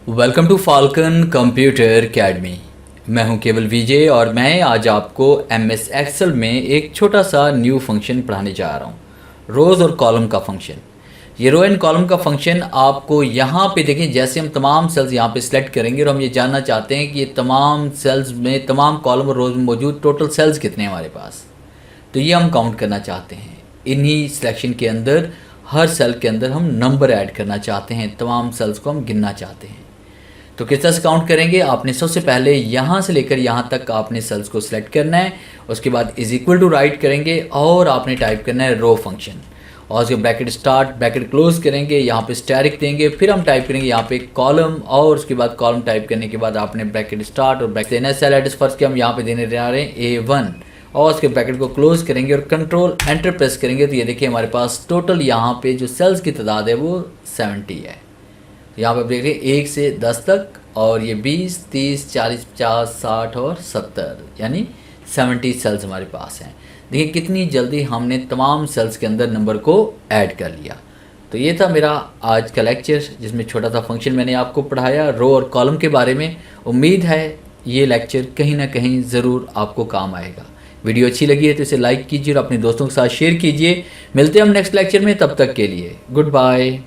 Welcome to falcon computer academy. मैं हूं केवल विजय और मैं आज आपको एमएस एक्सेल में एक छोटा सा न्यू फंक्शन पढ़ाने जा रहा हूं, रोज़ और कॉलम का फंक्शन। ये रो एंड कॉलम का फंक्शन आपको यहाँ पे देखें, जैसे हम तमाम सेल्स यहाँ पे सिलेक्ट करेंगे और हम ये जानना चाहते हैं कि ये तमाम सेल्स में, तमाम कॉलम और रोज़ में मौजूद टोटल सेल्स कितने हैं हमारे पास, तो ये हम काउंट करना चाहते हैं। इन्हीं सिलेक्शन के अंदर हर सेल के अंदर हम नंबर ऐड करना चाहते हैं, तमाम सेल्स को हम गिनना चाहते हैं। तो किस तरह से काउंट करेंगे? आपने सबसे पहले यहाँ से लेकर यहाँ तक आपने सेल्स को सिलेक्ट करना है, उसके बाद इज इक्वल टू राइट करेंगे और आपने टाइप करना है रो फंक्शन, और उसके ब्रैकेट स्टार्ट ब्रैकेट क्लोज करेंगे, यहाँ पे स्टैरिक देंगे, फिर हम टाइप करेंगे यहाँ पे कॉलम, और उसके बाद कॉलम टाइप करने के बाद आपने ब्रैकेट स्टार्ट और ब्रैकेट देना है। सेल एड्रेस फर्स्ट के हम यहाँ पे देने जा रहे हैं A1, और उसके ब्रैकेट को क्लोज करेंगे और कंट्रोल एंटर प्रेस करेंगे तो ये देखिए हमारे पास टोटल यहाँ पे जो सेल्स की तादाद है वो 70 है। यहाँ पे देखिए 1 से 10 तक, और ये 20, 30, 40, 50, 60 और 70 यानी 70 सेल्स हमारे पास हैं। देखिए कितनी जल्दी हमने तमाम सेल्स के अंदर नंबर को ऐड कर लिया। तो ये था मेरा आज का लेक्चर, जिसमें छोटा सा फंक्शन मैंने आपको पढ़ाया रो और कॉलम के बारे में। उम्मीद है ये लेक्चर कहीं ना कहीं ज़रूर आपको काम आएगा। वीडियो अच्छी लगी है तो इसे लाइक कीजिए और अपने दोस्तों के साथ शेयर कीजिए। मिलते हैं हम नेक्स्ट लेक्चर में, तब तक के लिए गुड बाय।